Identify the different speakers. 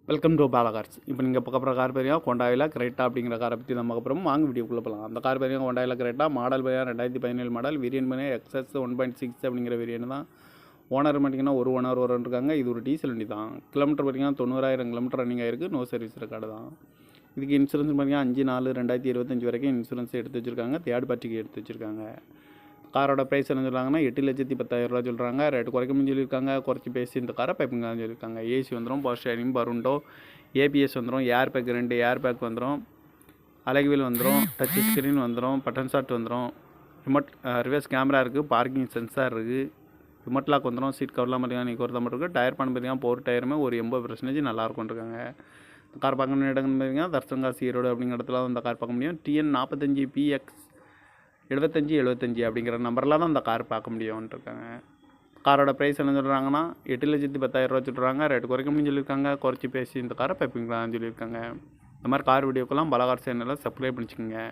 Speaker 1: Welcome to Bala cars. இப்போ நீங்கள் பார்க்க போகிற கார் பேரியா ஹோண்டாயில் கிரெட்டா அப்படிங்கிற காரை பற்றி நம்ம பார்க்க போகிறோம். வாங்க வீடியோக்குள்ளே போகலாம். அந்த கார் பேரியா ஹோண்டாயில் கிரெட்டா மாடல் பேரியா 2017 மாடல் வேரியன்ட் பண்ணி XS 1.6 அப்படிங்கிற வேரியன்ட் தான். ஓனர் பார்த்தீங்கன்னா ஒரு ஓனர் இருக்காங்க. இது ஒரு டீசல் வண்டி தான். கிலோமீட்டர் பார்த்தீங்கன்னா 90,000 கிலோமீட்டர் ரன்னிங் ஆயிருக்கு. நோ சர்வீஸ் ரெக்கார்டு தான். இதுக்கு இன்சூரன்ஸ் பார்த்தீங்கன்னா 5/4/2025 வரைக்கும் இன்சூரன்ஸ் எடுத்து வச்சுருக்காங்க. தேர்ட் பார்ட்டிக்கு எடுத்து வச்சுருக்காங்க. காரோட ப்ரைஸ் என்ன சொல்கிறாங்கன்னா 8,10,000 சொல்கிறாங்க. ரேட்டு குறைக்கணும்னு சொல்லியிருக்காங்க. குறைச்சி பேசி இந்த காரை பைப்புங்கன்னு சொல்லியிருக்காங்க. ஏசி வந்துடும், பவர் ஸ்டேரிங், பருண்டோ, ஏபிஎஸ் வந்துடும், ஏர் பேக் 2 ஏர் பேக் வந்துடும், அலகுவில் வந்துடும், டச் ஸ்க்ரீன் வந்துடும், பட்டன் ஷாட் வந்துடும், ரிமோட் ரிவர்ஸ் கேமரா இருக்குது, பார்க்கிங் சென்சார் இருக்குது, ரிமோட் லாக் வந்துடும், சீட் கவர்லாம் பார்த்தீங்கன்னா நீ ஒரு தான் இருக்குது. டயர் பண்ண பார்த்தீங்கன்னா 4 டயருமே ஒரு 80% நல்லாயிருக்கும் இருக்காங்க. கார் பார்க்கணும் இடங்கன்னு பார்த்தீங்கன்னா தர்சங்காசி ஈரோடு அப்படிங்கிற இடத்துல அந்த கார் பார்க்க முடியும். TN 45 PX 7575 அப்படிங்கிற நம்பரில் தான் அந்த கார் பார்க்க முடியும்னு இருக்காங்க. காரோட ப்ரைஸ் என்ன சொல்கிறாங்கன்னா 8,10,000 சொல்கிறாங்க. ரேட்டு குறைக்க முடியும்னு சொல்லியிருக்காங்க. குறைச்சி பேசி இந்த காரை பைப்பிங்களான்னு சொல்லியிருக்காங்க. இந்த மாதிரி கார் வீடியோக்கெல்லாம் பாலா கார் சேனலில் சப்ஸ்கிரைப் பண்ணிச்சுக்கோங்க.